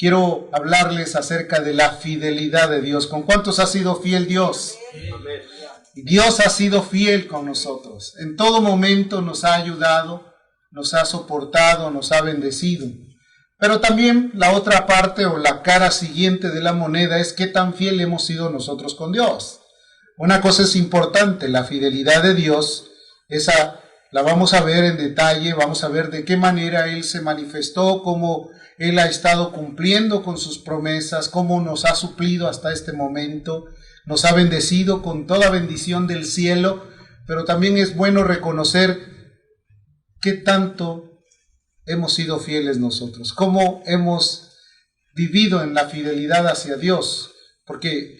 quiero hablarles acerca de la fidelidad de Dios. ¿Con cuántos ha sido fiel Dios? Amén. Dios ha sido fiel con nosotros. En todo momento nos ha ayudado, nos ha soportado, nos ha bendecido. Pero también la otra parte o la cara siguiente de la moneda es qué tan fiel hemos sido nosotros con Dios. Una cosa es importante, la fidelidad de Dios, esa la vamos a ver en detalle, vamos a ver de qué manera Él se manifestó, cómo Él ha estado cumpliendo con sus promesas, cómo nos ha suplido hasta este momento, nos ha bendecido con toda bendición del cielo, pero también es bueno reconocer qué tanto hemos sido fieles nosotros, cómo hemos vivido en la fidelidad hacia Dios, porque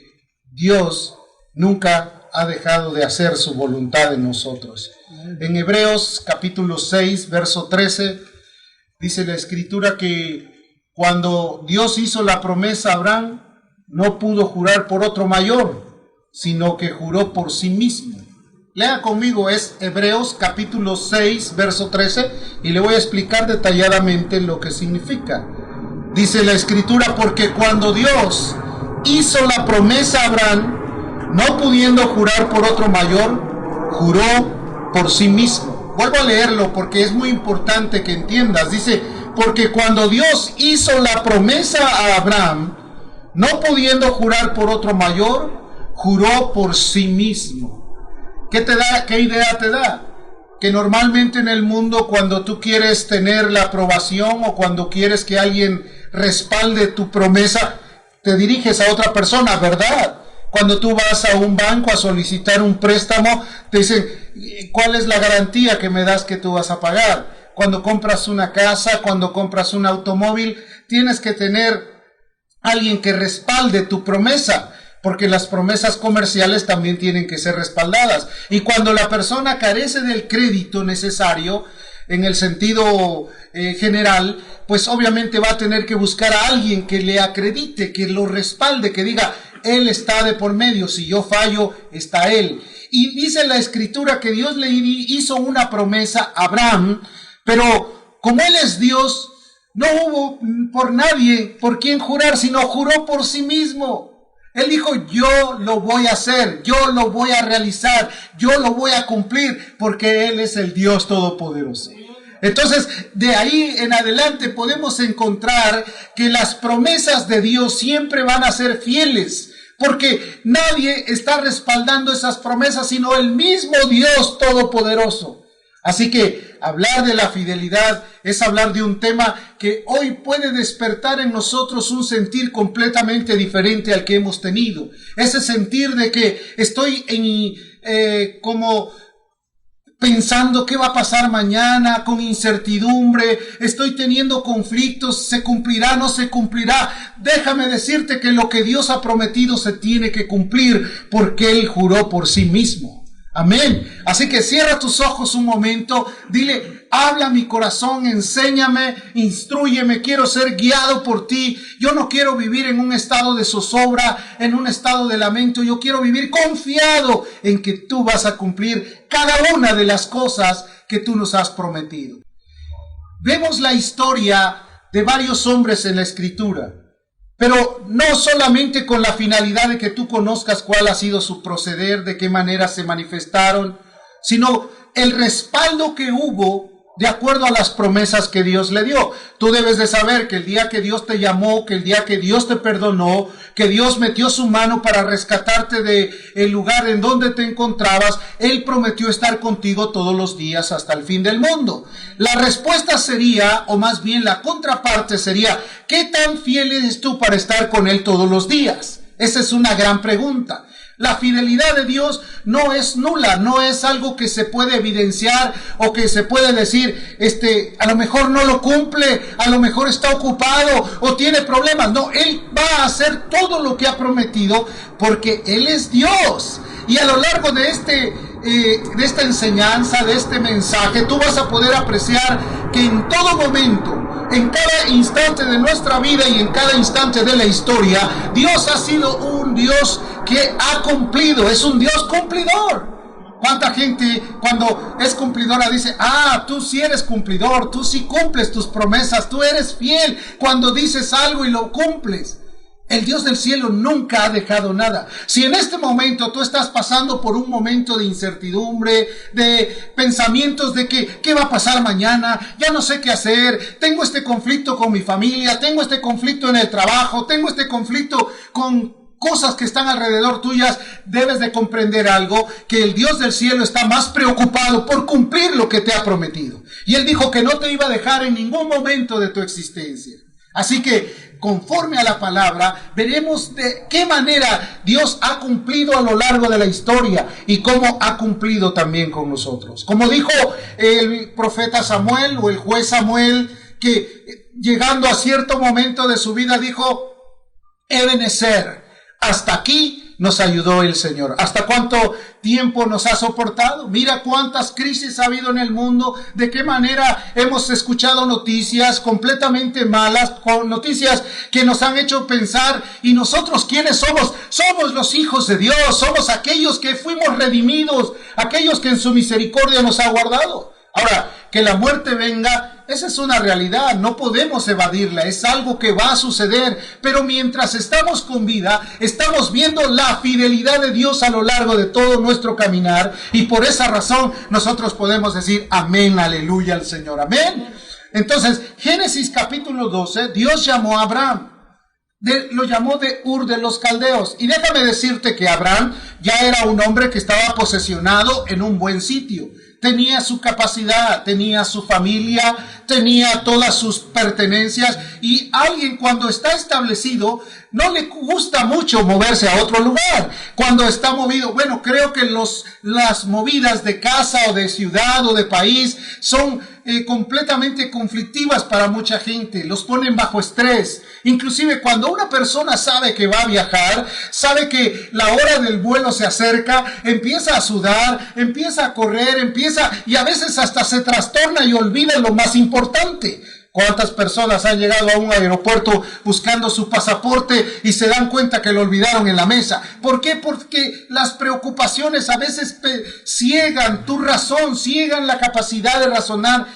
Dios nunca ha dejado de hacer su voluntad en nosotros. En Hebreos capítulo 6, verso 13, dice la Escritura que cuando Dios hizo la promesa a Abraham, no pudo jurar por otro mayor, sino que juró por sí mismo. Lea conmigo, es Hebreos capítulo 6, verso 13, y le voy a explicar detalladamente lo que significa. Dice la Escritura, porque cuando Dios hizo la promesa a Abraham, no pudiendo jurar por otro mayor, juró por sí mismo. Vuelvo a leerlo porque es muy importante que entiendas. Dice, porque cuando Dios hizo la promesa a Abraham, no pudiendo jurar por otro mayor, juró por sí mismo. ¿Qué te da? ¿Qué idea te da? Que normalmente en el mundo, cuando tú quieres tener la aprobación o cuando quieres que alguien respalde tu promesa, te diriges a otra persona, ¿verdad? Cuando tú vas a un banco a solicitar un préstamo, te dicen, ¿cuál es la garantía que me das que tú vas a pagar? Cuando compras una casa, cuando compras un automóvil, tienes que tener alguien que respalde tu promesa, porque las promesas comerciales también tienen que ser respaldadas. Y cuando la persona carece del crédito necesario, en el sentido general, pues obviamente va a tener que buscar a alguien que le acredite, que lo respalde, que diga, Él está de por medio, si yo fallo, está Él. Y dice la Escritura que Dios le hizo una promesa a Abraham, pero como Él es Dios, no hubo por nadie por quien jurar, sino juró por sí mismo. Él dijo, yo lo voy a hacer, yo lo voy a realizar, yo lo voy a cumplir, porque Él es el Dios Todopoderoso. Entonces, de ahí en adelante podemos encontrar que las promesas de Dios siempre van a ser fieles, porque nadie está respaldando esas promesas, sino el mismo Dios Todopoderoso. Así que hablar de la fidelidad es hablar de un tema que hoy puede despertar en nosotros un sentir completamente diferente al que hemos tenido. Ese sentir de que estoy como pensando qué va a pasar mañana, con incertidumbre, estoy teniendo conflictos, ¿se cumplirá, no se cumplirá? Déjame decirte que lo que Dios ha prometido se tiene que cumplir, porque Él juró por sí mismo. Amén. Así que cierra tus ojos un momento, dile, habla mi corazón, enséñame, instrúyeme, quiero ser guiado por ti. Yo no quiero vivir en un estado de zozobra, en un estado de lamento. Yo quiero vivir confiado en que tú vas a cumplir cada una de las cosas que tú nos has prometido. Vemos la historia de varios hombres en la Escritura, pero no solamente con la finalidad de que tú conozcas cuál ha sido su proceder, de qué manera se manifestaron, sino el respaldo que hubo de acuerdo a las promesas que Dios le dio. Tú debes de saber que el día que Dios te llamó, que el día que Dios te perdonó, que Dios metió su mano para rescatarte del lugar en donde te encontrabas, Él prometió estar contigo todos los días hasta el fin del mundo. La respuesta sería, o más bien la contraparte sería, ¿qué tan fiel eres tú para estar con Él todos los días? Esa es una gran pregunta. La fidelidad de Dios no es nula, no es algo que se puede evidenciar o que se puede decir, a lo mejor no lo cumple, a lo mejor está ocupado o tiene problemas. No, Él va a hacer todo lo que ha prometido porque Él es Dios. Y a lo largo de esta enseñanza, de este mensaje, tú vas a poder apreciar que en todo momento, en cada instante de nuestra vida y en cada instante de la historia, Dios ha sido un Dios que ha cumplido, es un Dios cumplidor. ¿Cuánta gente cuando es cumplidora dice, ah, tú sí eres cumplidor, tú sí cumples tus promesas, tú eres fiel cuando dices algo y lo cumples? El Dios del cielo nunca ha dejado nada. Si en este momento tú estás pasando por un momento de incertidumbre, de pensamientos de que qué va a pasar mañana, ya no sé qué hacer, tengo este conflicto con mi familia, tengo este conflicto en el trabajo, tengo este conflicto con cosas que están alrededor tuyas, debes de comprender algo, que el Dios del cielo está más preocupado por cumplir lo que te ha prometido. Y Él dijo que no te iba a dejar en ningún momento de tu existencia. Así que, conforme a la palabra, veremos de qué manera Dios ha cumplido a lo largo de la historia y cómo ha cumplido también con nosotros. Como dijo el profeta Samuel o el juez Samuel, que llegando a cierto momento de su vida dijo, Ebenezer, hasta aquí nos ayudó el Señor. ¿Hasta cuánto tiempo nos ha soportado? Mira cuántas crisis ha habido en el mundo, de qué manera hemos escuchado noticias completamente malas, con noticias que nos han hecho pensar, y nosotros ¿quiénes somos? Somos los hijos de Dios, somos aquellos que fuimos redimidos, aquellos que en su misericordia nos ha guardado. Ahora, que la muerte venga, esa es una realidad, no podemos evadirla, es algo que va a suceder, pero mientras estamos con vida, estamos viendo la fidelidad de Dios a lo largo de todo nuestro caminar, y por esa razón nosotros podemos decir amén, aleluya al Señor, amén. Entonces, Génesis capítulo 12, Dios llamó a Abraham. Lo llamó de Ur de los Caldeos. Y déjame decirte que Abraham ya era un hombre que estaba posesionado en un buen sitio. Tenía su capacidad, tenía su familia, tenía todas sus pertenencias. Y alguien cuando está establecido no le gusta mucho moverse a otro lugar. Cuando está movido, bueno, creo que las movidas de casa o de ciudad o de país son completamente conflictivas para mucha gente, los ponen bajo estrés. Inclusive cuando una persona sabe que va a viajar, sabe que la hora del vuelo se acerca, empieza a sudar, empieza a correr, y a veces hasta se trastorna y olvida lo más importante. ¿Cuántas personas han llegado a un aeropuerto buscando su pasaporte y se dan cuenta que lo olvidaron en la mesa? ¿Por qué? Porque las preocupaciones a veces ciegan tu razón, ciegan la capacidad de razonar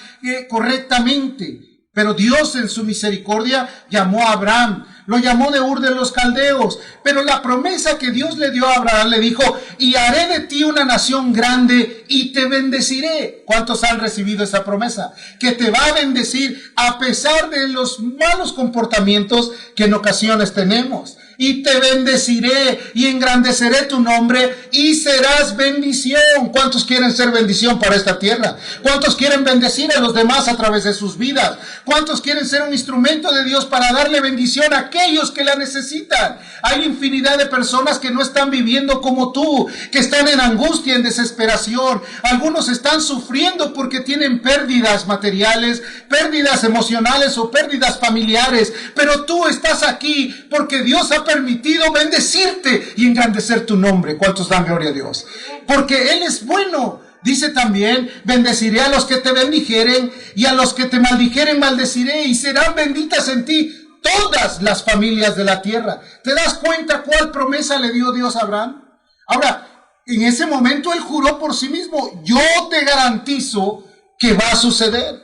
correctamente. Pero Dios en su misericordia llamó a Abraham, lo llamó de Ur de los Caldeos. Pero la promesa que Dios le dio a Abraham le dijo, y haré de ti una nación grande y te bendeciré. ¿Cuántos han recibido esa promesa? Que te va a bendecir a pesar de los malos comportamientos que en ocasiones tenemos. Y te bendeciré y engrandeceré tu nombre y serás bendición. ¿Cuántos quieren ser bendición para esta tierra? ¿Cuántos quieren bendecir a los demás a través de sus vidas? ¿Cuántos quieren ser un instrumento de Dios para darle bendición a aquellos que la necesitan? Hay infinidad de personas que no están viviendo como tú, que están en angustia, en desesperación. Algunos están sufriendo porque tienen pérdidas materiales, pérdidas emocionales o pérdidas familiares. Pero tú estás aquí porque Dios ha permitido bendecirte y engrandecer tu nombre. ¿Cuántos dan gloria a Dios? Porque Él es bueno. Dice también, bendeciré a los que te bendijeren y a los que te maldijeren maldeciré, y serán benditas en ti todas las familias de la tierra. ¿Te das cuenta cuál promesa le dio Dios a Abraham? Ahora, en ese momento él juró por sí mismo, yo te garantizo que va a suceder.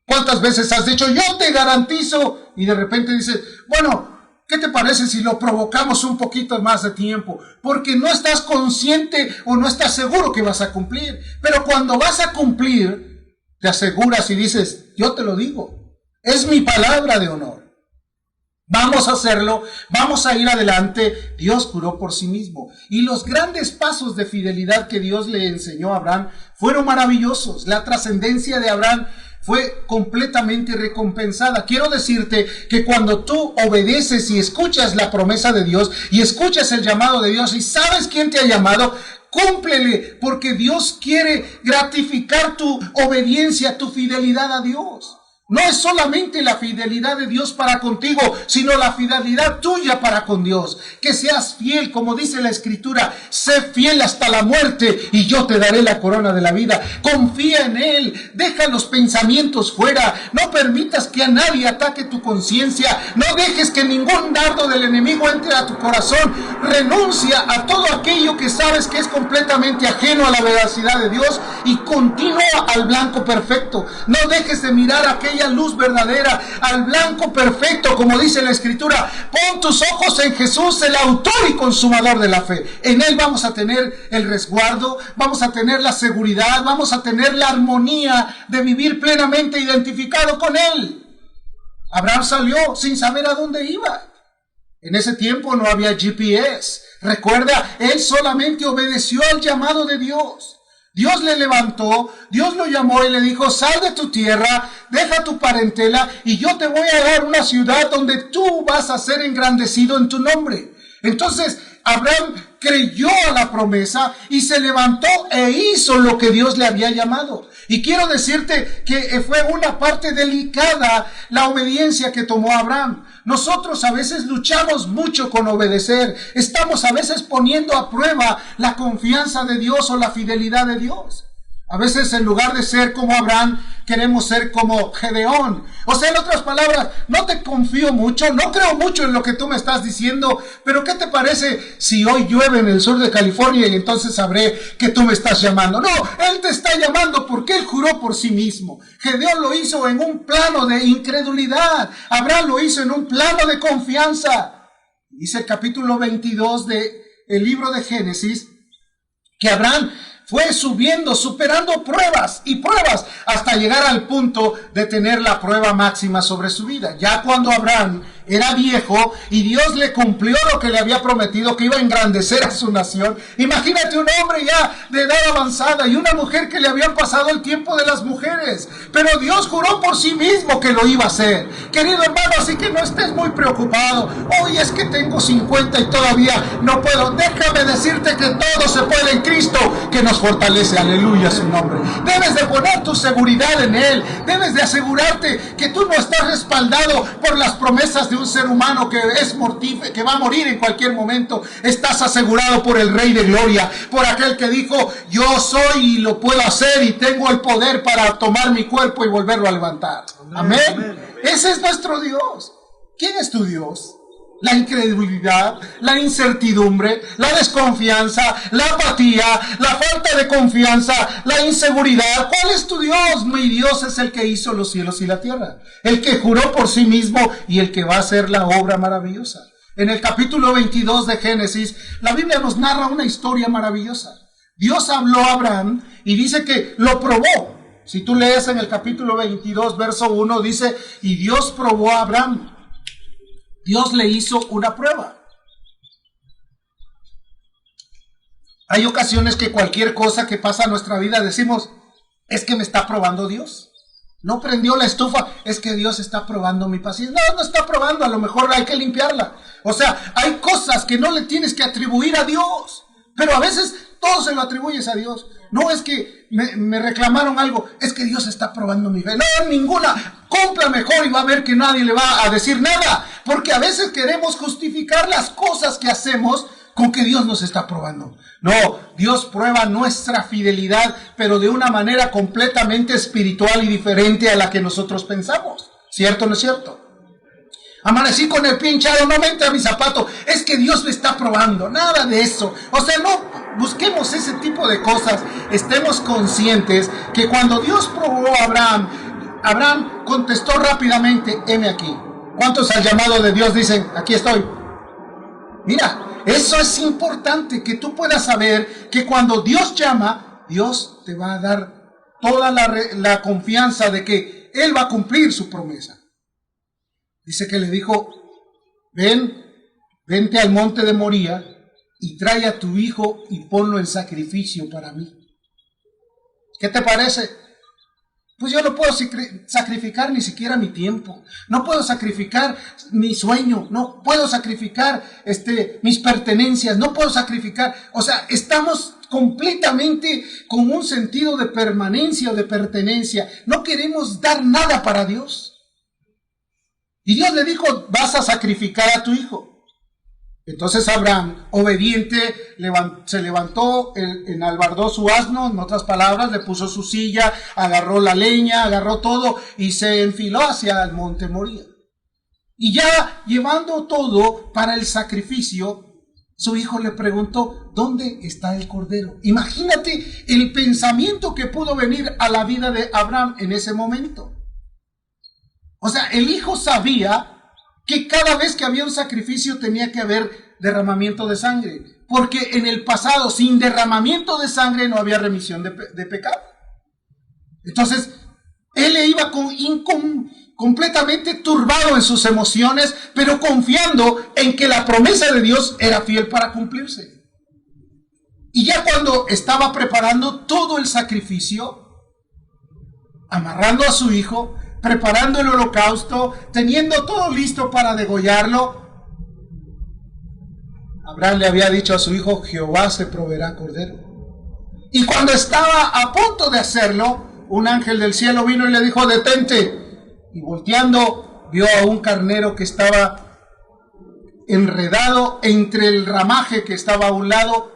¿Cuántas veces has dicho, yo te garantizo? Y de repente dices, bueno, ¿qué te parece si lo provocamos un poquito más de tiempo? Porque no estás consciente o no estás seguro que vas a cumplir. Pero cuando vas a cumplir, te aseguras y dices, yo te lo digo, es mi palabra de honor. Vamos a hacerlo, vamos a ir adelante. Dios juró por sí mismo. Y los grandes pasos de fidelidad que Dios le enseñó a Abraham fueron maravillosos. La trascendencia de Abraham fue completamente recompensada. Quiero decirte que cuando tú obedeces y escuchas la promesa de Dios y escuchas el llamado de Dios y sabes quién te ha llamado, cúmplele, porque Dios quiere gratificar tu obediencia, tu fidelidad a Dios. No es solamente la fidelidad de Dios para contigo, sino la fidelidad tuya para con Dios. Que seas fiel, como dice la Escritura, sé fiel hasta la muerte y yo te daré la corona de la vida. Confía en Él, deja los pensamientos fuera, no permitas que a nadie ataque tu conciencia, no dejes que ningún dardo del enemigo entre a tu corazón. Renuncia a todo aquello que sabes que es completamente ajeno a la veracidad de Dios y continúa al blanco perfecto. No dejes de mirar aquella luz verdadera, al blanco perfecto, como dice la Escritura. Pon tus ojos en Jesús, el autor y consumador de la fe. En Él vamos a tener el resguardo, vamos a tener la seguridad, vamos a tener la armonía de vivir plenamente identificado con Él. Abraham salió sin saber a dónde iba. En ese tiempo no había GPS. Recuerda, él solamente obedeció al llamado de Dios. Dios le levantó, Dios lo llamó y le dijo, sal de tu tierra, deja tu parentela y yo te voy a dar una ciudad donde tú vas a ser engrandecido en tu nombre. Entonces, Abraham creyó a la promesa y se levantó e hizo lo que Dios le había llamado. Y quiero decirte que fue una parte delicada la obediencia que tomó Abraham. Nosotros a veces luchamos mucho con obedecer. Estamos a veces poniendo a prueba la confianza de Dios o la fidelidad de Dios. A veces en lugar de ser como Abraham, queremos ser como Gedeón. O sea, en otras palabras, no te confío mucho, no creo mucho en lo que tú me estás diciendo, pero ¿qué te parece si hoy llueve en el sur de California y entonces sabré que tú me estás llamando? No, Él te está llamando porque Él juró por sí mismo. Gedeón lo hizo en un plano de incredulidad. Abraham lo hizo en un plano de confianza. Dice el capítulo 22 del libro de Génesis que Abraham fue subiendo, superando pruebas y pruebas hasta llegar al punto de tener la prueba máxima sobre su vida. Ya cuando Abraham era viejo y Dios le cumplió lo que le había prometido, que iba a engrandecer a su nación. Imagínate un hombre ya de edad avanzada y una mujer que le habían pasado el tiempo de las mujeres, pero Dios juró por sí mismo que lo iba a hacer. Querido hermano, así que no estés muy preocupado. Hoy es que tengo 50 y todavía no puedo. Déjame decirte que todo se puede en Cristo, que nos fortalece. Aleluya su nombre. Debes de poner tu seguridad en Él. Debes de asegurarte que tú no estás respaldado por las promesas de un ser humano que es mortífero, que va a morir en cualquier momento. Estás asegurado por el Rey de Gloria, por aquel que dijo, yo soy y lo puedo hacer y tengo el poder para tomar mi cuerpo y volverlo a levantar. Amén. Amén. Ese es nuestro Dios. ¿Quién es tu Dios? La incredulidad, la incertidumbre, la desconfianza, la apatía, la falta de confianza, la inseguridad. ¿Cuál es tu Dios? Mi Dios es el que hizo los cielos y la tierra, el que juró por sí mismo y el que va a hacer la obra maravillosa. En el capítulo 22 de Génesis, la Biblia nos narra una historia maravillosa. Dios habló a Abraham y dice que lo probó. Si tú lees en el capítulo 22, verso 1, dice, y Dios probó a Abraham. Dios le hizo una prueba. Hay ocasiones que cualquier cosa que pasa en nuestra vida decimos, es que me está probando Dios. No prendió la estufa, es que Dios está probando mi paciencia. No, no está probando, a lo mejor hay que limpiarla. O sea, hay cosas que no le tienes que atribuir a Dios, pero a veces todo se lo atribuyes a Dios. No es que me reclamaron algo, es que Dios está probando mi fe. No, ninguna. Cumpla mejor y va a ver que nadie le va a decir nada. Porque a veces queremos justificar las cosas que hacemos con que Dios nos está probando. No, Dios prueba nuestra fidelidad, pero de una manera completamente espiritual y diferente a la que nosotros pensamos. ¿Cierto o no es cierto? Amanecí con el pie hinchado, no me entra mi zapato, es que Dios me está probando. Nada de eso. O sea, no busquemos ese tipo de cosas. Estemos conscientes que cuando Dios probó a Abraham, Abraham contestó rápidamente, heme aquí. ¿Cuántos al llamado de Dios dicen, aquí estoy? Mira, eso es importante, que tú puedas saber que cuando Dios llama, Dios te va a dar toda la confianza de que Él va a cumplir su promesa. Dice que le dijo, vente al monte de Moría y trae a tu hijo y ponlo en sacrificio para mí. ¿Qué te parece? Pues yo no puedo sacrificar ni siquiera mi tiempo, no puedo sacrificar mi sueño, no puedo sacrificar mis pertenencias, no puedo sacrificar, o sea, estamos completamente con un sentido de permanencia o de pertenencia, no queremos dar nada para Dios. Y Dios le dijo, vas a sacrificar a tu hijo. Entonces Abraham, obediente, se levantó, enalbardó su asno, en otras palabras, le puso su silla, agarró la leña, agarró todo y se enfiló hacia el monte Moría. Y ya llevando todo para el sacrificio, su hijo le preguntó, ¿dónde está el cordero? Imagínate el pensamiento que pudo venir a la vida de Abraham en ese momento. O sea, el hijo sabía que cada vez que había un sacrificio tenía que haber derramamiento de sangre, porque en el pasado sin derramamiento de sangre no había remisión de pecado. Entonces, él le iba completamente turbado en sus emociones, pero confiando en que la promesa de Dios era fiel para cumplirse. Y ya cuando estaba preparando todo el sacrificio, amarrando a su hijo, preparando el holocausto, teniendo todo listo para degollarlo, Abraham le había dicho a su hijo, Jehová se proveerá cordero. Y cuando estaba a punto de hacerlo, un ángel del cielo vino y le dijo, detente. Y volteando, vio a un carnero que estaba enredado entre el ramaje que estaba a un lado.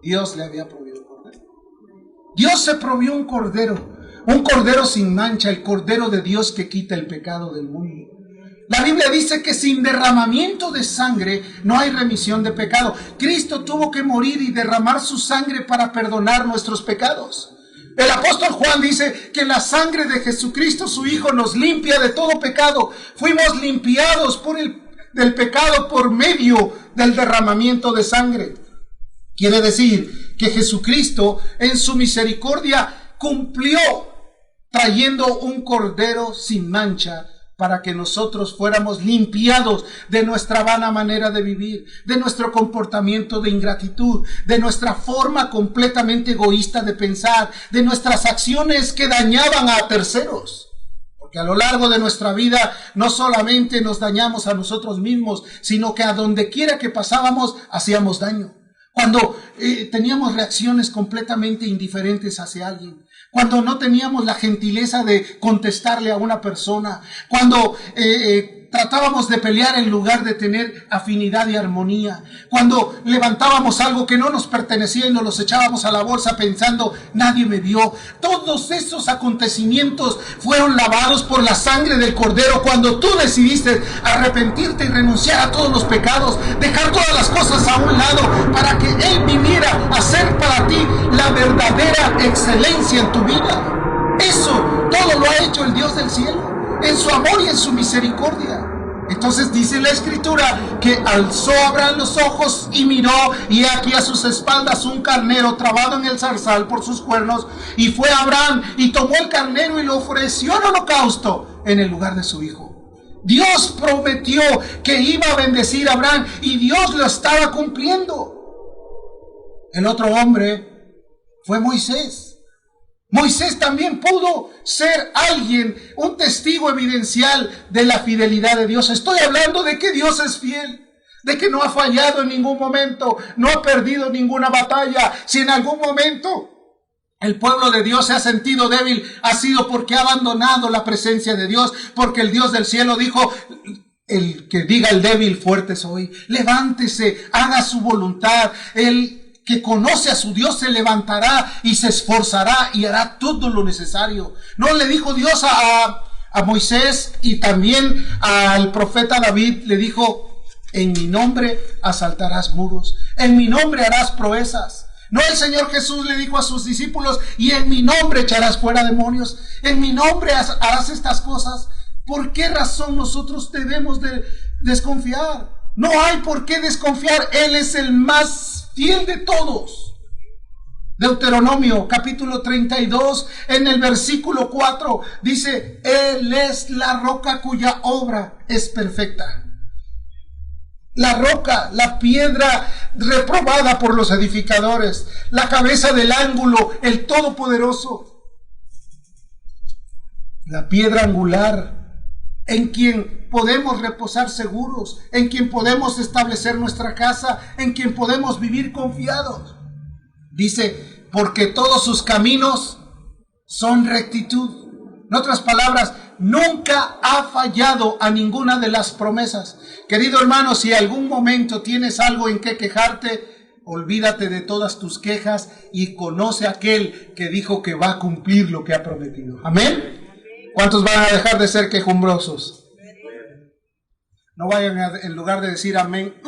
Dios le había provisto cordero. Dios se provió un cordero sin mancha, el cordero de Dios que quita el pecado del mundo. La Biblia dice que sin derramamiento de sangre no hay remisión de pecado. Cristo tuvo que morir y derramar su sangre para perdonar nuestros pecados. El apóstol Juan dice que la sangre de Jesucristo, su Hijo, nos limpia de todo pecado. Fuimos limpiados del pecado por medio del derramamiento de sangre. Quiere decir que Jesucristo en su misericordia cumplió trayendo un cordero sin mancha para que nosotros fuéramos limpiados de nuestra vana manera de vivir, de nuestro comportamiento de ingratitud, de nuestra forma completamente egoísta de pensar, de nuestras acciones que dañaban a terceros. Porque a lo largo de nuestra vida no solamente nos dañamos a nosotros mismos, sino que a donde quiera que pasábamos hacíamos daño. Cuando teníamos reacciones completamente indiferentes hacia alguien, cuando no teníamos la gentileza de contestarle a una persona, cuando tratábamos de pelear en lugar de tener afinidad y armonía, cuando levantábamos algo que no nos pertenecía y nos los echábamos a la bolsa pensando, nadie me vio. Todos esos acontecimientos fueron lavados por la sangre del Cordero cuando tú decidiste arrepentirte y renunciar a todos los pecados, dejar todas las cosas a un lado para que Él viniera a ser para ti la verdadera excelencia en tu vida. Eso todo lo ha hecho el Dios del cielo, en su amor y en su misericordia. Entonces dice la Escritura que alzó Abraham los ojos y miró, y aquí a sus espaldas un carnero trabado en el zarzal por sus cuernos, y fue Abraham y tomó el carnero y lo ofreció en holocausto en el lugar de su hijo. Dios prometió que iba a bendecir a Abraham y Dios lo estaba cumpliendo. El otro hombre fue Moisés. Moisés también pudo ser alguien, un testigo evidencial de la fidelidad de Dios. Estoy hablando de que Dios es fiel, de que no ha fallado en ningún momento, no ha perdido ninguna batalla. Si en algún momento el pueblo de Dios se ha sentido débil, ha sido porque ha abandonado la presencia de Dios, porque el Dios del cielo dijo, el que diga el débil, fuerte soy. Levántese, haga su voluntad. El que conoce a su Dios se levantará y se esforzará y hará todo lo necesario. No le dijo Dios a Moisés y también al profeta David, le dijo, en mi nombre asaltarás muros, en mi nombre harás proezas. No, el Señor Jesús le dijo a sus discípulos, y en mi nombre echarás fuera demonios, en mi nombre harás estas cosas. ¿Por qué razón nosotros debemos de desconfiar? No hay por qué desconfiar. Él es el más fiel de todos. Deuteronomio capítulo 32 en el versículo 4 dice, Él es la roca cuya obra es perfecta. La roca, la piedra reprobada por los edificadores, la cabeza del ángulo, el Todopoderoso. la piedra angular, en quien podemos reposar seguros, en quien podemos establecer nuestra casa, en quien podemos vivir confiados. Dice, porque todos sus caminos son rectitud. En otras palabras, nunca ha fallado a ninguna de las promesas. Querido hermano, si algún momento tienes algo en que quejarte, olvídate de todas tus quejas y conoce a aquel que dijo que va a cumplir lo que ha prometido. ¿Amén? ¿Cuántos van a dejar de ser quejumbrosos? No vayan en lugar de decir amén,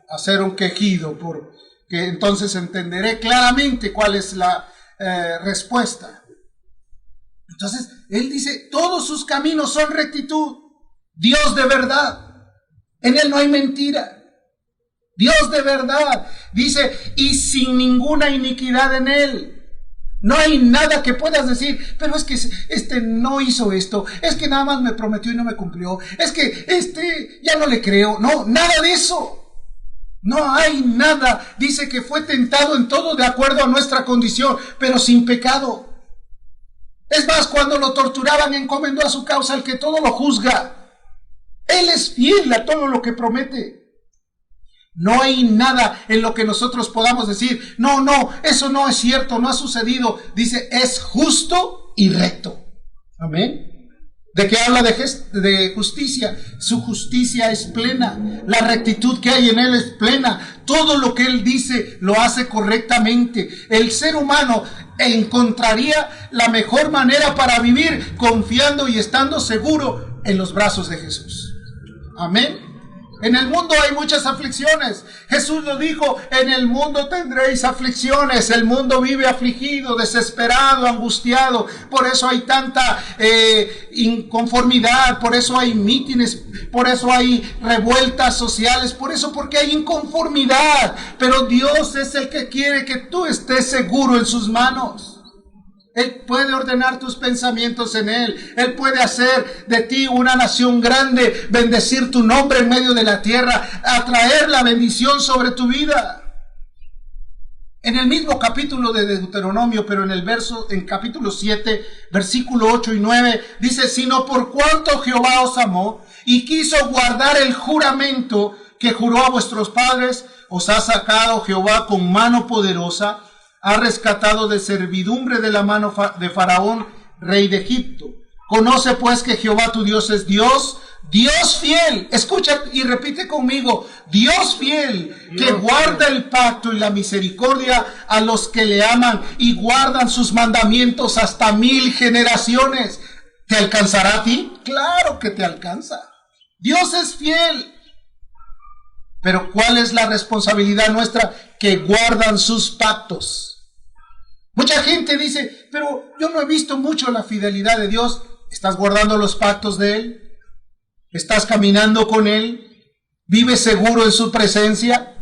a hacer un quejido, porque entonces entenderé claramente cuál es la respuesta. Entonces, él dice, todos sus caminos son rectitud. Dios de verdad. En él no hay mentira. Dios de verdad. Dice, y sin ninguna iniquidad en él. No hay nada que puedas decir, pero es que no hizo esto, es que nada más me prometió y no me cumplió, es que ya no le creo. No, nada de eso. No hay nada. Dice que fue tentado en todo de acuerdo a nuestra condición, pero sin pecado. Es más, cuando lo torturaban, encomendó a su causa al que todo lo juzga. Él es fiel a todo lo que promete. No hay nada en lo que nosotros podamos decir, no, eso no es cierto, no ha sucedido. Dice, es justo y recto. Amén. ¿De qué habla? De justicia. Su justicia es plena. La rectitud que hay en él es plena. Todo lo que él dice lo hace correctamente. El ser humano encontraría la mejor manera para vivir confiando y estando seguro en los brazos de Jesús. Amén. En el mundo hay muchas aflicciones. Jesús lo dijo, en el mundo tendréis aflicciones. El mundo vive afligido, desesperado, angustiado. Por eso hay tanta inconformidad, por eso hay mítines, por eso hay revueltas sociales, porque hay inconformidad. Pero Dios es el que quiere que tú estés seguro en sus manos. Él puede ordenar tus pensamientos en él. Él puede hacer de ti una nación grande, bendecir tu nombre en medio de la tierra, atraer la bendición sobre tu vida. En el mismo capítulo de Deuteronomio, pero en capítulo 7, versículo 8 y 9, dice, sino por cuanto Jehová os amó y quiso guardar el juramento que juró a vuestros padres, os ha sacado Jehová con mano poderosa, ha rescatado de servidumbre de la mano de Faraón, rey de Egipto. Conoce pues que Jehová tu Dios es Dios, Dios fiel. Escucha y repite conmigo, Dios fiel, que guarda el pacto y la misericordia a los que le aman y guardan sus mandamientos hasta 1000 generaciones. ¿Te alcanzará a ti? Claro que te alcanza. Dios es fiel. Pero ¿cuál es la responsabilidad nuestra? Que guardan sus pactos. Mucha gente dice, pero yo no he visto mucho la fidelidad de Dios. ¿Estás guardando los pactos de Él? ¿Estás caminando con Él? ¿Vives seguro en su presencia?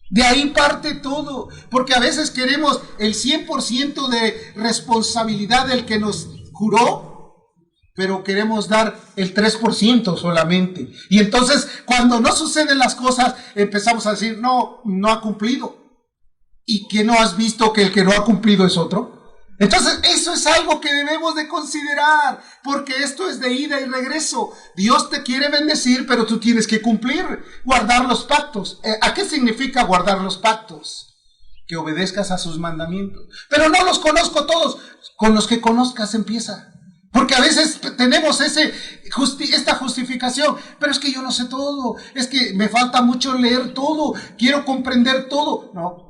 De ahí parte todo, porque a veces queremos el 100% de responsabilidad del que nos juró, pero queremos dar el 3% solamente. Y entonces, cuando no suceden las cosas, empezamos a decir, no ha cumplido. ¿Y que no has visto que el que no ha cumplido es otro? Entonces, eso es algo que debemos de considerar, porque esto es de ida y regreso. Dios te quiere bendecir, pero tú tienes que cumplir, guardar los pactos. ¿A qué significa guardar los pactos? Que obedezcas a sus mandamientos. Pero no los conozco todos. Con los que conozcas empieza. Porque a veces tenemos esta justificación, pero es que yo no sé todo, es que me falta mucho leer todo, quiero comprender todo. No.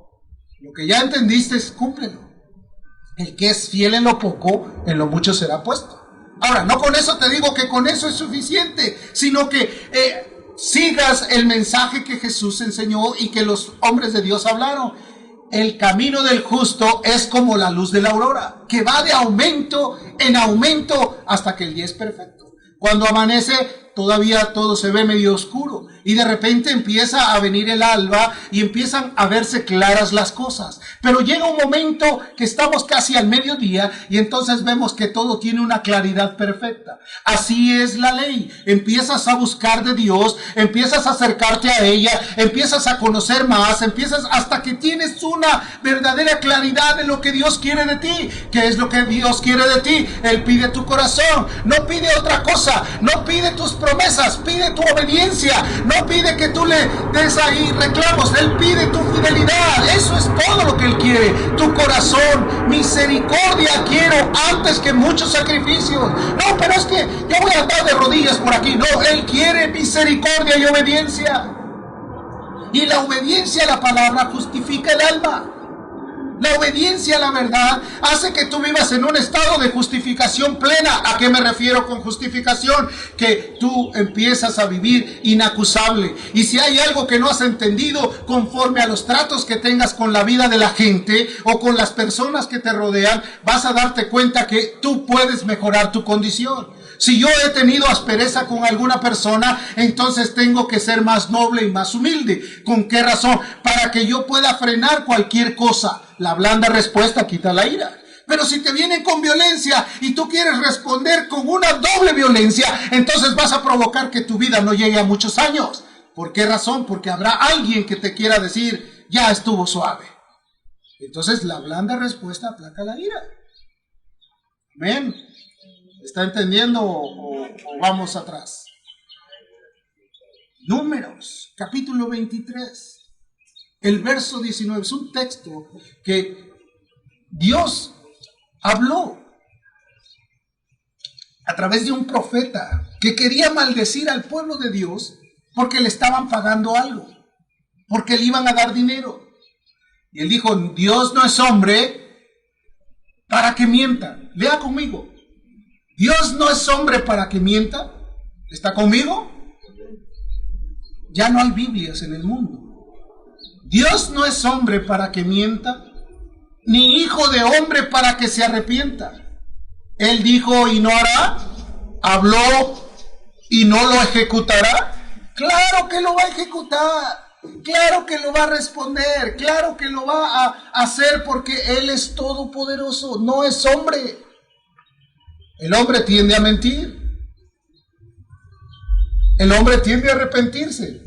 Lo que ya entendiste, cúmplelo. El que es fiel en lo poco, en lo mucho será puesto. Ahora, no con eso te digo que con eso es suficiente, sino que sigas el mensaje que Jesús enseñó y que los hombres de Dios hablaron. El camino del justo es como la luz de la aurora, que va de aumento en aumento hasta que el día es perfecto. Cuando amanece, todavía todo se ve medio oscuro. y de repente empieza a venir el alba y empiezan a verse claras las cosas. Pero llega un momento que estamos casi al mediodía y entonces vemos que todo tiene una claridad perfecta. Así es la ley. Empiezas a buscar de Dios, empiezas a acercarte a ella, empiezas a conocer más, empiezas hasta que tienes una verdadera claridad de lo que Dios quiere de ti. ¿Qué es lo que Dios quiere de ti? Él pide tu corazón, no pide otra cosa, no pide tus promesas, pide tu obediencia, no pide que tú le des ahí reclamos, Él pide tu fidelidad. Eso es todo lo que Él quiere, tu corazón. Misericordia quiero antes que muchos sacrificios. No, pero es que yo voy a andar de rodillas por aquí. No, Él quiere misericordia y obediencia. Y la obediencia a la palabra justifica el alma. La obediencia a la verdad hace que tú vivas en un estado de justificación plena. ¿A qué me refiero con justificación? Que tú empiezas a vivir inacusable. Y si hay algo que no has entendido conforme a los tratos que tengas con la vida de la gente o con las personas que te rodean, vas a darte cuenta que tú puedes mejorar tu condición. Si yo he tenido aspereza con alguna persona, entonces tengo que ser más noble y más humilde. ¿Con qué razón? Para que yo pueda frenar cualquier cosa. La blanda respuesta quita la ira. Pero si te vienen con violencia y tú quieres responder con una doble violencia, entonces vas a provocar que tu vida no llegue a muchos años. ¿Por qué razón? Porque habrá alguien que te quiera decir, ya estuvo suave. Entonces la blanda respuesta aplaca la ira. Amén. ¿Está entendiendo o vamos atrás? Números, capítulo 23. El verso 19 es un texto que Dios habló a través de un profeta que quería maldecir al pueblo de Dios porque le estaban pagando algo, porque le iban a dar dinero. Y él dijo, Dios no es hombre para que mienta. Lea conmigo. Dios no es hombre para que mienta. ¿Está conmigo? Ya no hay Biblias en el mundo. Dios no es hombre para que mienta, ni hijo de hombre para que se arrepienta. Él dijo y no hará, habló y no lo ejecutará. Claro que lo va a ejecutar, claro que lo va a responder, claro que lo va a hacer porque Él es todopoderoso, no es hombre. El hombre tiende a mentir. El hombre tiende a arrepentirse.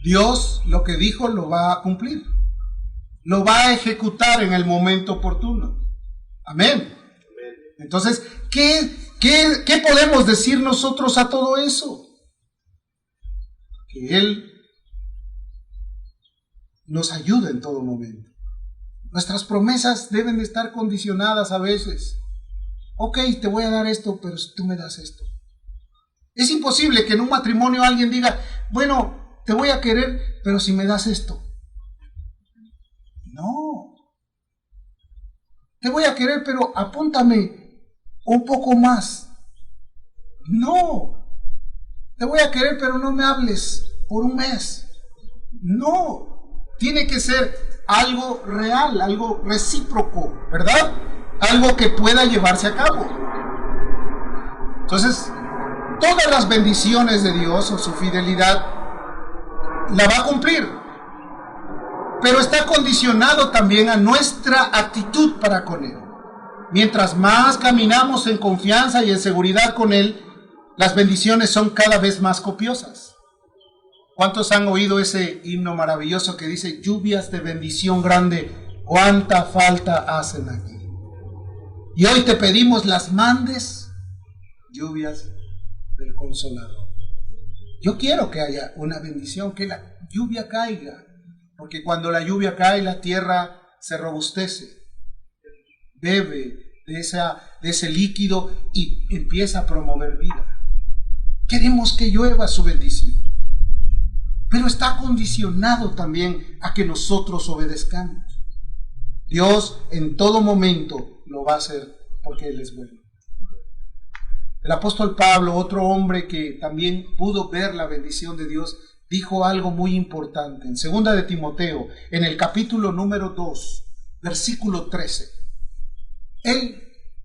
Dios lo que dijo lo va a cumplir. Lo va a ejecutar en el momento oportuno. Amén. Entonces, ¿qué podemos decir nosotros a todo eso? Que Él nos ayuda en todo momento. Nuestras promesas deben de estar condicionadas a veces. Ok, te voy a dar esto, pero si tú me das esto. Es imposible que en un matrimonio alguien diga, bueno, te voy a querer, pero si me das esto. No. Te voy a querer, pero apúntame un poco más. No. Te voy a querer, pero no me hables por un mes. No. Tiene que ser algo real, algo recíproco, ¿verdad? Algo que pueda llevarse a cabo. Entonces, todas las bendiciones de Dios o su fidelidad la va a cumplir, pero está condicionado también a nuestra actitud para con Él. Mientras más caminamos en confianza y en seguridad con Él, las bendiciones son cada vez más copiosas. ¿Cuántos han oído ese himno maravilloso que dice, lluvias de bendición grande, cuánta falta hacen aquí? Y hoy te pedimos las mandes, lluvias del Consolador. Yo quiero que haya una bendición, que la lluvia caiga, porque cuando la lluvia cae, la tierra se robustece, bebe de ese líquido y empieza a promover vida. Queremos que llueva su bendición, pero está condicionado también a que nosotros obedezcamos. Dios en todo momento lo va a hacer porque Él es bueno. El apóstol Pablo, otro hombre que también pudo ver la bendición de Dios, dijo algo muy importante. En 2 de Timoteo, en el capítulo número 2, versículo 13. Él,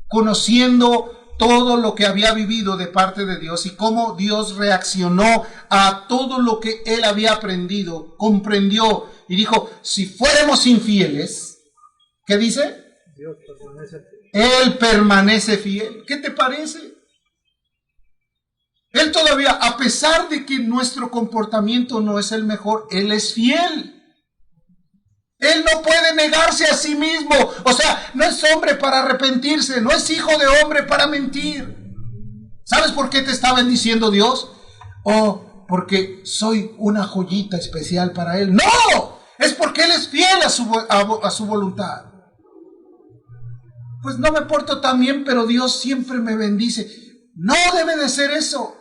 conociendo todo lo que había vivido de parte de Dios y cómo Dios reaccionó a todo lo que él había aprendido, comprendió y dijo, si fuéramos infieles, ¿qué dice? Dios permanece fiel. Él permanece fiel. ¿Qué te parece? Él todavía, a pesar de que nuestro comportamiento no es el mejor, Él es fiel. Él no puede negarse a sí mismo. O sea, no es hombre para arrepentirse, no es hijo de hombre para mentir. ¿Sabes por qué te está bendiciendo Dios? Oh, porque soy una joyita especial para Él. ¡No! Es porque Él es fiel a su voluntad. Pues no me porto tan bien, pero Dios siempre me bendice. No debe de ser eso.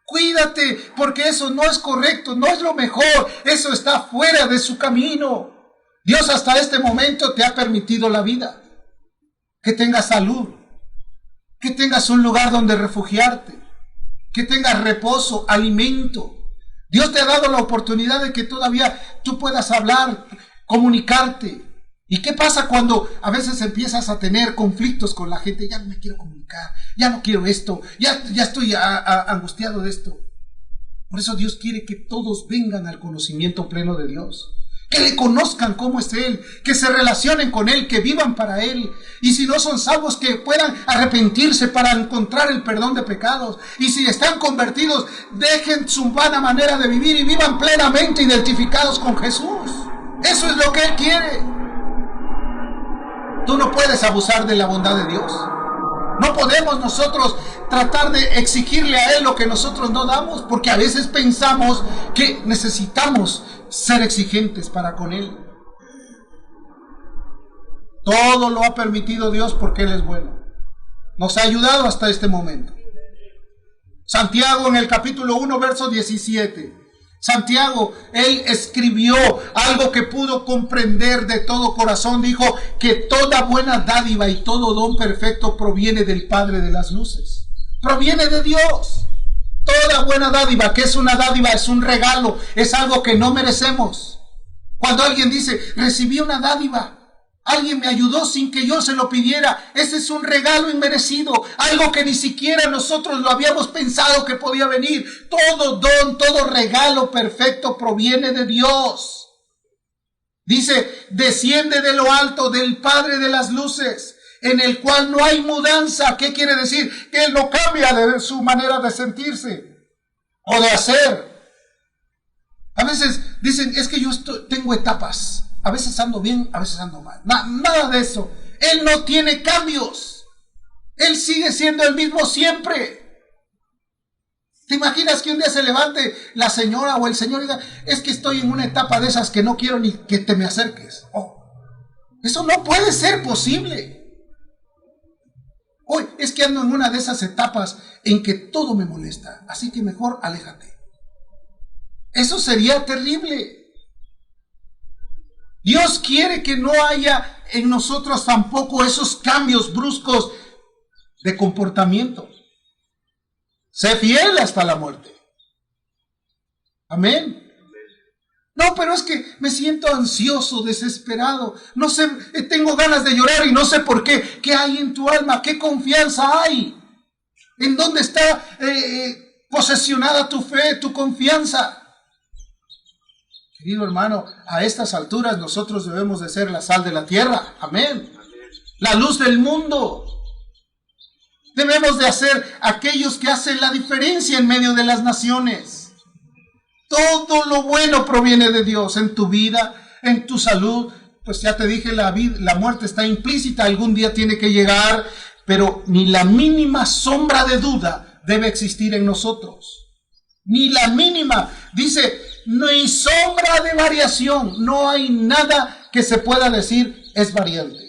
Cuídate, porque eso no es correcto, no es lo mejor. Eso está fuera de su camino. Dios hasta este momento te ha permitido la vida, que tengas salud, que tengas un lugar donde refugiarte, que tengas reposo, alimento. Dios te ha dado la oportunidad de que todavía tú puedas hablar, comunicarte. ¿Y qué pasa cuando a veces empiezas a tener conflictos con la gente? Ya no me quiero comunicar, ya no quiero esto, ya estoy angustiado de esto. Por eso Dios quiere que todos vengan al conocimiento pleno de Dios. Que le conozcan cómo es Él, que se relacionen con Él, que vivan para Él. Y si no son salvos, que puedan arrepentirse para encontrar el perdón de pecados. Y si están convertidos, dejen su vana manera de vivir y vivan plenamente identificados con Jesús. Eso es lo que Él quiere. Tú no puedes abusar de la bondad de Dios. No podemos nosotros tratar de exigirle a Él lo que nosotros no damos, porque a veces pensamos que necesitamos ser exigentes para con Él. Todo lo ha permitido Dios porque Él es bueno. Nos ha ayudado hasta este momento. Santiago en el capítulo 1, verso 17. Santiago, él escribió algo que pudo comprender de todo corazón. Dijo que toda buena dádiva y todo don perfecto proviene del Padre de las luces. Proviene de Dios. Toda buena dádiva, que es una dádiva, es un regalo, es algo que no merecemos. Cuando alguien dice, recibí una dádiva, alguien me ayudó sin que yo se lo pidiera, ese es un regalo inmerecido, algo que ni siquiera nosotros lo habíamos pensado que podía venir. Todo don, todo regalo perfecto proviene de Dios. Dice, desciende de lo alto del Padre de las luces, en el cual no hay mudanza. ¿Qué quiere decir? Que Él no cambia de su manera de sentirse o de hacer. A veces dicen, es que yo tengo etapas. A veces ando bien, a veces ando mal. Nada de eso. Él no tiene cambios. Él sigue siendo el mismo siempre. ¿Te imaginas que un día se levante la señora o el señor y diga, es que estoy en una etapa de esas que no quiero ni que te me acerques? Oh, eso no puede ser posible. Hoy es que ando en una de esas etapas en que todo me molesta, así que mejor aléjate. Eso sería terrible. Dios quiere que no haya en nosotros tampoco esos cambios bruscos de comportamiento. Sé fiel hasta la muerte. Amén. No, pero es que me siento ansioso, desesperado. No sé, tengo ganas de llorar y no sé por qué. ¿Qué hay en tu alma? ¿Qué confianza hay? ¿En dónde está posesionada tu fe, tu confianza? Querido hermano, a estas alturas nosotros debemos de ser la sal de la tierra. Amén. La luz del mundo. Debemos de ser aquellos que hacen la diferencia en medio de las naciones. Todo lo bueno proviene de Dios en tu vida, en tu salud. Pues ya te dije, la muerte está implícita, algún día tiene que llegar, pero ni la mínima sombra de duda debe existir en nosotros. Ni la mínima. Dice, no hay sombra de variación, no hay nada que se pueda decir es variante.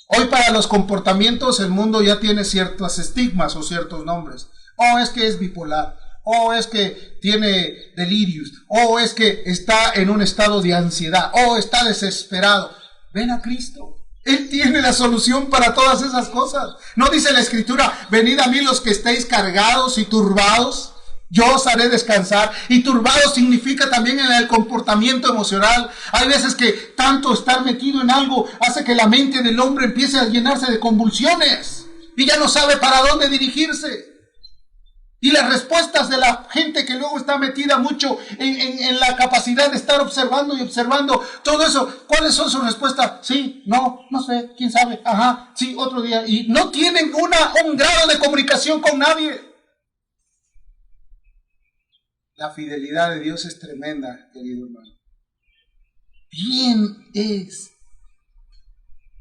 Hoy para los comportamientos el mundo ya tiene ciertos estigmas o ciertos nombres. Oh, es que es bipolar. Oh, es que tiene delirios. Oh, es que está en un estado de ansiedad. Oh, está desesperado. Ven a Cristo. Él tiene la solución para todas esas cosas. ¿No dice la Escritura, venid a mí los que estéis cargados y turbados? Yo os haré descansar. Y turbado significa también en el comportamiento emocional. Hay veces que tanto estar metido en algo hace que la mente del hombre empiece a llenarse de convulsiones. y ya no sabe para dónde dirigirse. Y las respuestas de la gente que luego está metida mucho en la capacidad de estar observando y observando todo eso, ¿cuáles son sus respuestas? Sí, no, no sé, quién sabe, ajá, sí, otro día. Y no tienen un grado de comunicación con nadie. La fidelidad de Dios es tremenda, querido hermano. Bien es.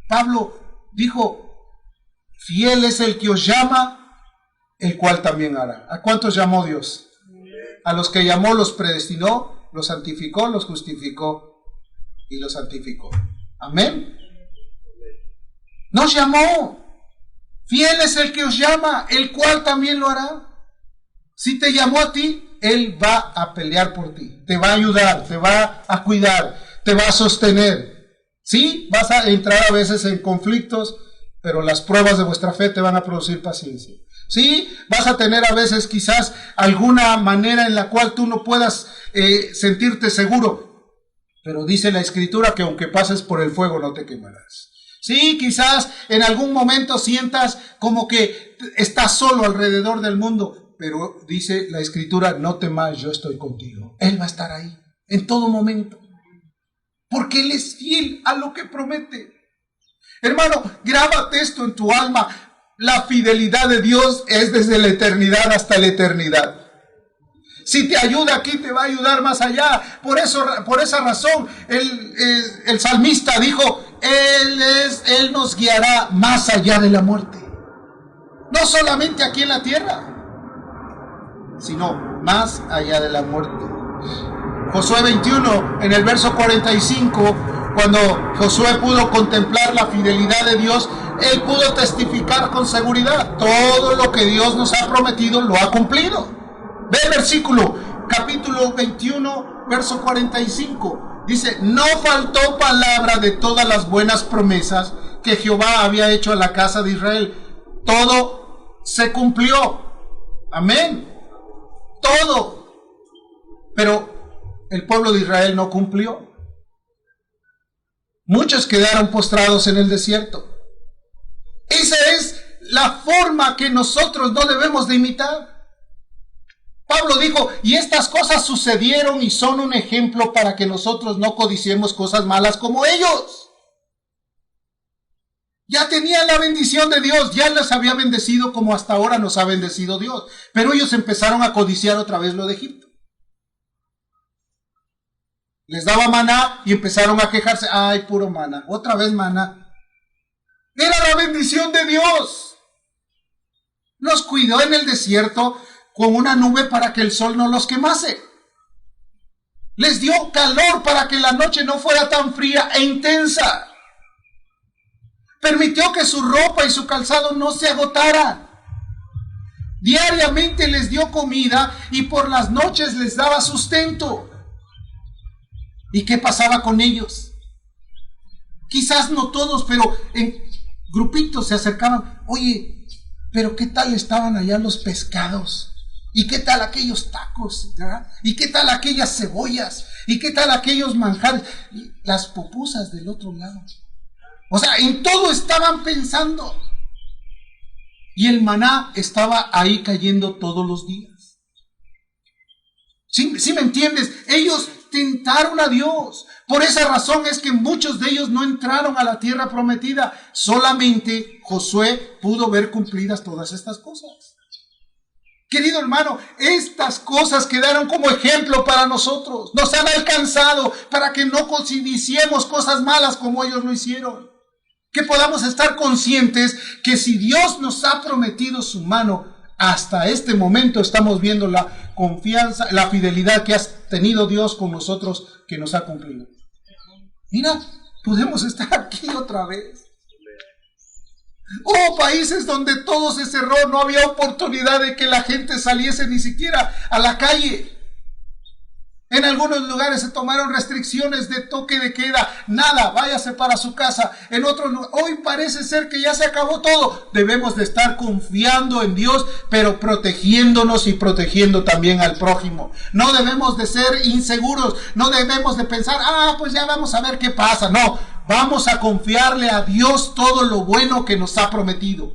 Pablo dijo, fiel es el que os llama, el cual también hará. ¿A cuántos llamó Dios? A los que llamó los predestinó, los santificó, los justificó y los santificó. Amén. Nos llamó. Fiel es el que os llama, el cual también lo hará. Si te llamó a ti, Él va a pelear por ti. Te va a ayudar, te va a cuidar, te va a sostener. Sí, vas a entrar a veces en conflictos, pero las pruebas de vuestra fe te van a producir paciencia. Sí, vas a tener a veces quizás alguna manera en la cual tú no puedas sentirte seguro, pero dice la Escritura que aunque pases por el fuego no te quemarás. Sí, quizás en algún momento sientas como que estás solo alrededor del mundo, pero dice la Escritura, no temas, yo estoy contigo. Él va a estar ahí en todo momento, porque Él es fiel a lo que promete. Hermano, grábate esto en tu alma. La fidelidad de Dios es desde la eternidad hasta la eternidad. Si te ayuda aquí, te va a ayudar más allá. Por esa razón, el salmista dijo, Él nos guiará más allá de la muerte. No solamente aquí en la tierra, sino más allá de la muerte. Josué 21, en el verso 45, cuando Josué pudo contemplar la fidelidad de Dios, él pudo testificar con seguridad, todo lo que Dios nos ha prometido lo ha cumplido. Ve el versículo, capítulo 21, verso 45. Dice, no faltó palabra de todas las buenas promesas que Jehová había hecho a la casa de Israel. Todo se cumplió. Amén. Todo. Pero el pueblo de Israel no cumplió. Muchos quedaron postrados en el desierto. Esa es la forma que nosotros no debemos de imitar. Pablo dijo, y estas cosas sucedieron y son un ejemplo para que nosotros no codiciemos cosas malas como ellos. Ya tenían la bendición de Dios, ya les había bendecido como hasta ahora nos ha bendecido Dios. Pero ellos empezaron a codiciar otra vez lo de Egipto. Les daba maná y empezaron a quejarse. Ay, puro maná, otra vez maná. Era la bendición de Dios. Los cuidó en el desierto con una nube para que el sol no los quemase. Les dio calor para que la noche no fuera tan fría e intensa. Permitió que su ropa y su calzado no se agotaran. Diariamente les dio comida y por las noches les daba sustento. ¿Y qué pasaba con ellos? Quizás no todos, pero en grupitos se acercaban. Oye, pero ¿qué tal estaban allá los pescados? ¿Y qué tal aquellos tacos? ¿Verdad? ¿Y qué tal aquellas cebollas? ¿Y qué tal aquellos manjares? Las pupusas del otro lado. O sea, en todo estaban pensando. Y el maná estaba ahí cayendo todos los días. ¿Sí me entiendes? Ellos tentaron a Dios. Por esa razón es que muchos de ellos no entraron a la tierra prometida. Solamente Josué pudo ver cumplidas todas estas cosas. Querido hermano, estas cosas quedaron como ejemplo para nosotros. Nos han alcanzado para que no iniciemos cosas malas como ellos lo hicieron. Que podamos estar conscientes que si Dios nos ha prometido su mano, hasta este momento estamos viendo la confianza, la fidelidad que ha tenido Dios con nosotros, que nos ha cumplido. Mira, podemos estar aquí otra vez. Países donde todo se cerró, no había oportunidad de que la gente saliese ni siquiera a la calle. En algunos lugares se tomaron restricciones de toque de queda. Nada, váyase para su casa. En otros lugares, hoy parece ser que ya se acabó todo. Debemos de estar confiando en Dios, pero protegiéndonos y protegiendo también al prójimo. No debemos de ser inseguros. No debemos de pensar, pues ya vamos a ver qué pasa. No, vamos a confiarle a Dios todo lo bueno que nos ha prometido.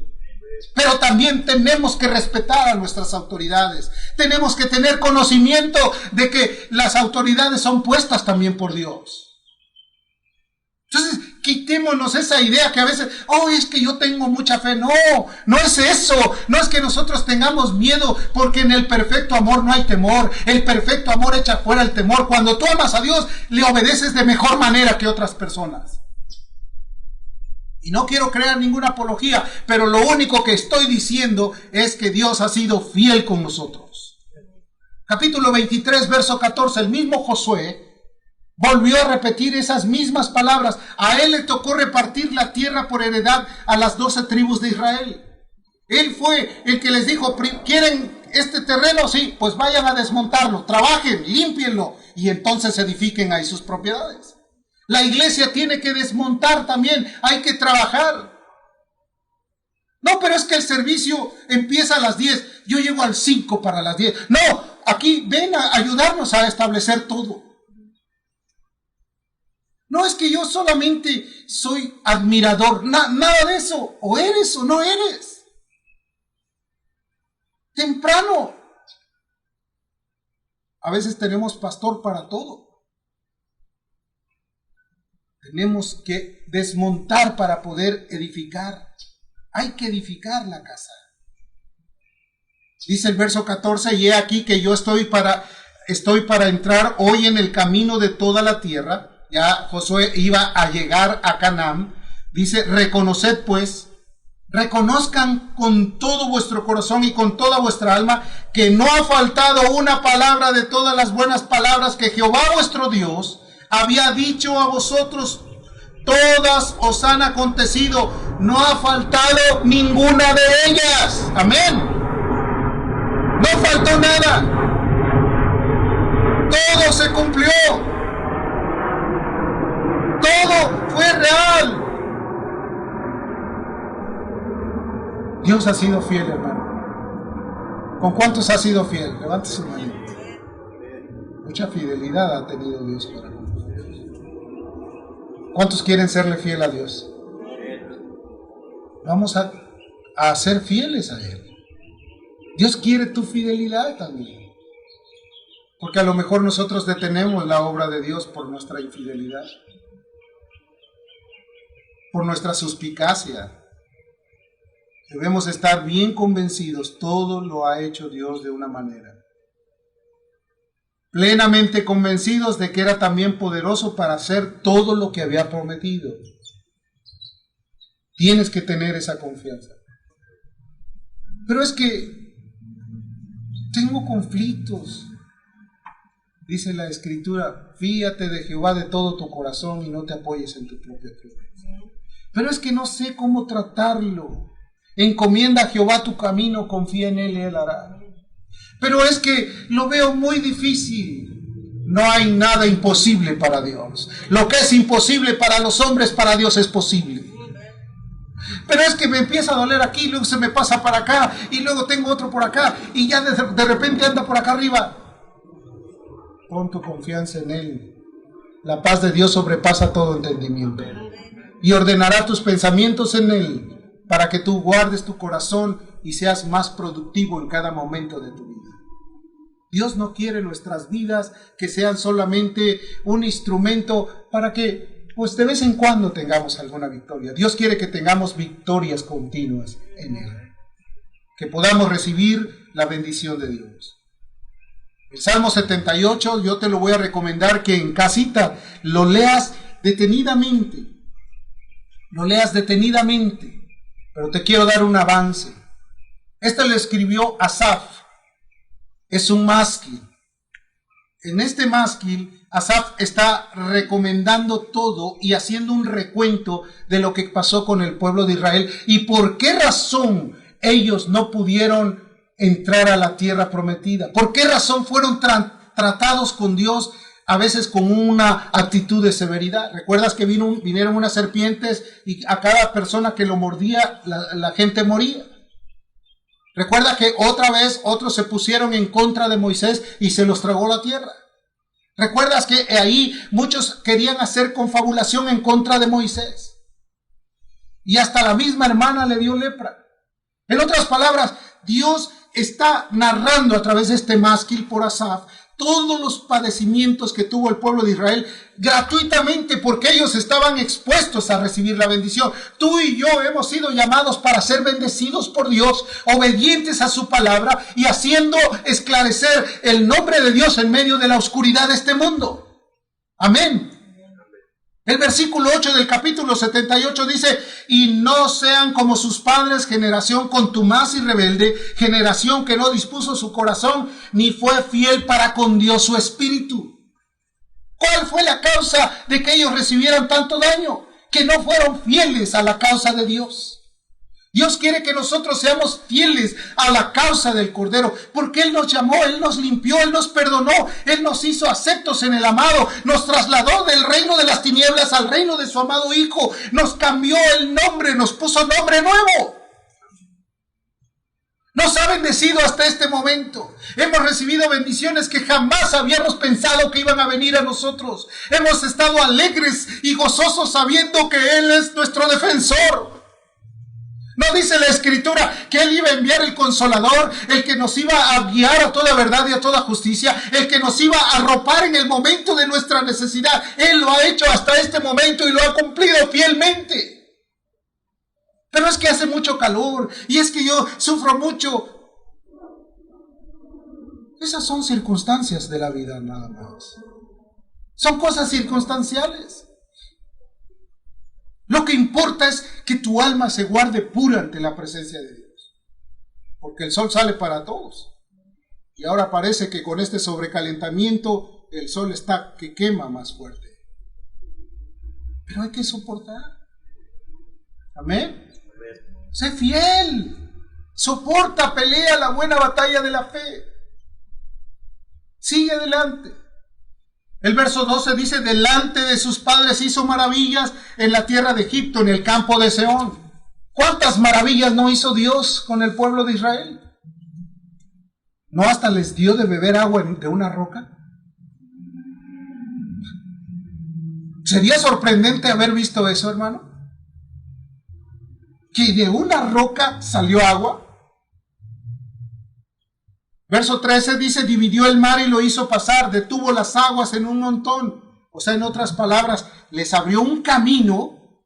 Pero también tenemos que respetar a nuestras autoridades. Tenemos que tener conocimiento de que las autoridades son puestas también por Dios. Entonces, quitémonos esa idea que a veces, es que yo tengo mucha fe. No, no es eso. No es que nosotros tengamos miedo, porque en el perfecto amor no hay temor. El perfecto amor echa fuera el temor. Cuando tú amas a Dios, le obedeces de mejor manera que otras personas. Y no quiero crear ninguna apología, pero lo único que estoy diciendo es que Dios ha sido fiel con nosotros. Capítulo 23, verso 14, el mismo Josué volvió a repetir esas mismas palabras. A él le tocó repartir la tierra por heredad a las 12 tribus de Israel. Él fue el que les dijo, ¿quieren este terreno? Sí, pues vayan a desmontarlo, trabajen, límpienlo y entonces edifiquen ahí sus propiedades. La iglesia tiene que desmontar también, hay que trabajar. No, pero es que el servicio empieza a las 10, yo llego al 5 para las 10. No, aquí ven a ayudarnos a establecer todo. No es que yo solamente soy admirador, nada de eso. O eres o no eres. Temprano. A veces tenemos pastor para todo. Tenemos que desmontar para poder edificar. Hay que edificar la casa. Dice el verso 14, y he aquí que yo estoy para entrar hoy en el camino de toda la tierra. Ya Josué iba a llegar a Canaán. Dice, reconoced pues, reconozcan con todo vuestro corazón y con toda vuestra alma que no ha faltado una palabra de todas las buenas palabras que Jehová vuestro Dios había dicho a vosotros. Todas os han acontecido, no ha faltado ninguna de ellas. Amén. No faltó nada. Todo se cumplió. Todo fue real. Dios ha sido fiel, hermano. ¿Con cuántos ha sido fiel? Levante su mano. Mucha fidelidad ha tenido Dios para nosotros. ¿Cuántos quieren serle fiel a Dios? Vamos a ser fieles a Él. Dios quiere tu fidelidad también. Porque a lo mejor nosotros detenemos la obra de Dios por nuestra infidelidad, por nuestra suspicacia. Debemos estar bien convencidos, todo lo ha hecho Dios de una manera. Plenamente convencidos de que era también poderoso para hacer todo lo que había prometido. Tienes que tener esa confianza. Pero es que tengo conflictos. Dice la Escritura, fíate de Jehová de todo tu corazón y no te apoyes en tu propia prudencia. Pero es que no sé cómo tratarlo. Encomienda a Jehová tu camino, confía en Él y Él hará. Pero es que lo veo muy difícil. No hay nada imposible para Dios. Lo que es imposible para los hombres, para Dios es posible. Pero es que me empieza a doler aquí, luego se me pasa para acá, y luego tengo otro por acá, y ya de repente anda por acá arriba. Pon tu confianza en Él. La paz de Dios sobrepasa todo entendimiento. Y ordenará tus pensamientos en Él, para que tú guardes tu corazón y seas más productivo en cada momento de tu vida. Dios no quiere nuestras vidas que sean solamente un instrumento para que, pues de vez en cuando tengamos alguna victoria. Dios quiere que tengamos victorias continuas en Él. Que podamos recibir la bendición de Dios. El Salmo 78, yo te lo voy a recomendar que en casita lo leas detenidamente. Lo leas detenidamente. Pero te quiero dar un avance. Este lo escribió Asaf. Es un másquil. En este másquil, Asaf está recomendando todo y haciendo un recuento de lo que pasó con el pueblo de Israel y por qué razón ellos no pudieron entrar a la tierra prometida. ¿Por qué razón fueron tratados con Dios a veces con una actitud de severidad? ¿Recuerdas que vinieron unas serpientes y a cada persona que lo mordía la gente moría? Recuerda que otra vez otros se pusieron en contra de Moisés y se los tragó la tierra. ¿Recuerdas que ahí muchos querían hacer confabulación en contra de Moisés? Y hasta la misma hermana le dio lepra. En otras palabras, Dios está narrando a través de este mástil por Asaf todos los padecimientos que tuvo el pueblo de Israel gratuitamente, porque ellos estaban expuestos a recibir la bendición. Tú y yo hemos sido llamados para ser bendecidos por Dios, obedientes a su palabra y haciendo esclarecer el nombre de Dios en medio de la oscuridad de este mundo. Amén. El versículo 8 del capítulo 78 dice: y no sean como sus padres, generación contumaz y rebelde, generación que no dispuso su corazón, ni fue fiel para con Dios su espíritu. ¿Cuál fue la causa de que ellos recibieran tanto daño? Que no fueron fieles a la causa de Dios. Dios quiere que nosotros seamos fieles a la causa del Cordero, porque Él nos llamó, Él nos limpió, Él nos perdonó, Él nos hizo aceptos en el amado, nos trasladó del reino de las tinieblas al reino de su amado Hijo, nos cambió el nombre, nos puso nombre nuevo. Nos ha bendecido hasta este momento. Hemos recibido bendiciones que jamás habíamos pensado que iban a venir a nosotros. Hemos estado alegres y gozosos sabiendo que Él es nuestro defensor. ¿No dice la Escritura que Él iba a enviar el Consolador, el que nos iba a guiar a toda verdad y a toda justicia, el que nos iba a arropar en el momento de nuestra necesidad? Él lo ha hecho hasta este momento y lo ha cumplido fielmente. Pero es que hace mucho calor y es que yo sufro mucho. Esas son circunstancias de la vida nada más. Son cosas circunstanciales. Lo que importa es que tu alma se guarde pura ante la presencia de Dios. Porque el sol sale para todos. Y ahora parece que con este sobrecalentamiento el sol está que quema más fuerte. Pero hay que soportar. Amén. Sé fiel. Soporta, pelea la buena batalla de la fe. Sigue adelante. El verso 12 dice: delante de sus padres hizo maravillas en la tierra de Egipto, en el campo de Seón. ¿Cuántas maravillas no hizo Dios con el pueblo de Israel? ¿No hasta les dio de beber agua de una roca? Sería sorprendente haber visto eso, hermano. Que de una roca salió agua. Verso 13 dice: dividió el mar y lo hizo pasar, detuvo las aguas en un montón. O sea, en otras palabras, les abrió un camino.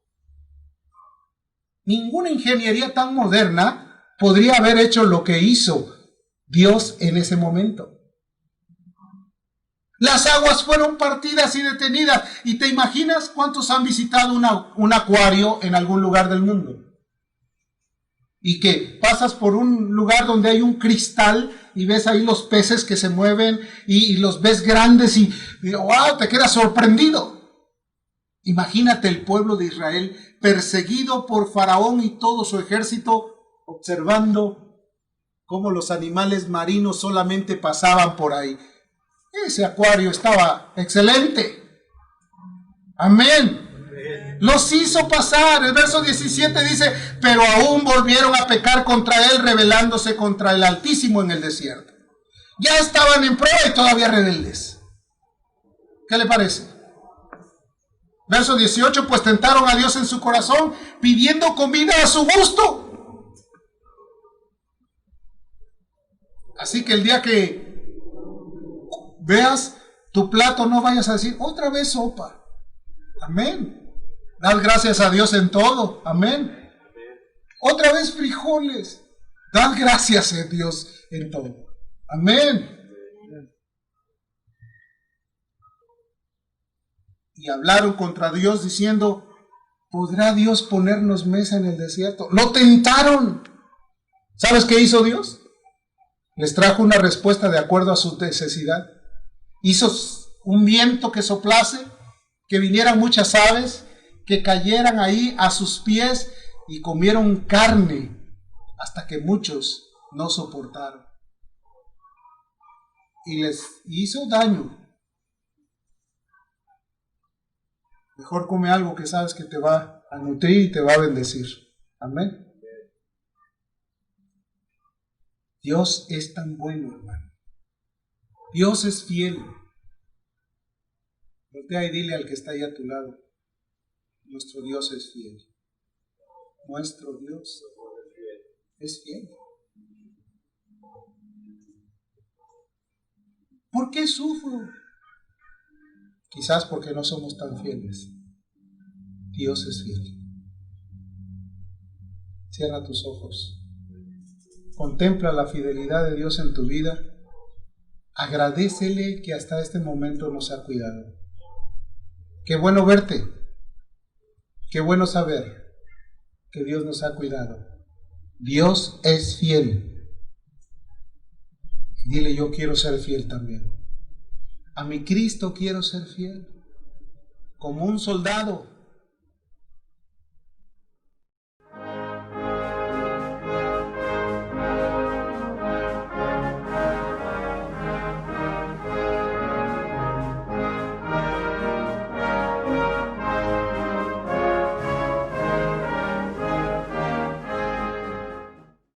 Ninguna ingeniería tan moderna podría haber hecho lo que hizo Dios en ese momento. Las aguas fueron partidas y detenidas. ¿Y te imaginas cuántos han visitado un acuario en algún lugar del mundo? Y que pasas por un lugar donde hay un cristal y ves ahí los peces que se mueven y los ves grandes y wow, te quedas sorprendido. Imagínate el pueblo de Israel perseguido por Faraón y todo su ejército, observando cómo los animales marinos solamente pasaban por ahí. Ese acuario estaba excelente. Amén. Los hizo pasar. El verso 17 dice: pero aún volvieron a pecar contra él, rebelándose contra el Altísimo en el desierto. Ya estaban en prueba y todavía rebeldes. ¿Qué le parece? Verso 18: pues tentaron a Dios en su corazón, pidiendo comida a su gusto. Así que el día que veas tu plato, no vayas a decir: otra vez sopa. Amén. Dad gracias a Dios en todo. Amén. Otra vez frijoles. Dad gracias a Dios en todo. Amén. Y hablaron contra Dios diciendo: ¿podrá Dios ponernos mesa en el desierto? Lo tentaron. ¿Sabes qué hizo Dios? Les trajo una respuesta de acuerdo a su necesidad. Hizo un viento que soplase, que vinieran muchas aves, que cayeran ahí a sus pies y comieron carne hasta que muchos no soportaron. Y les hizo daño. Mejor come algo que sabes que te va a nutrir y te va a bendecir. Amén. Dios es tan bueno, hermano. Dios es fiel. Voltea y dile al que está ahí a tu lado: nuestro Dios es fiel. Nuestro Dios es fiel. ¿Por qué sufro? Quizás porque no somos tan fieles. Dios es fiel. Cierra tus ojos. Contempla la fidelidad de Dios en tu vida. Agradécele que hasta este momento nos ha cuidado. Qué bueno verte. Qué bueno saber que Dios nos ha cuidado. Dios es fiel. Dile, yo quiero ser fiel también. A mi Cristo quiero ser fiel. Como un soldado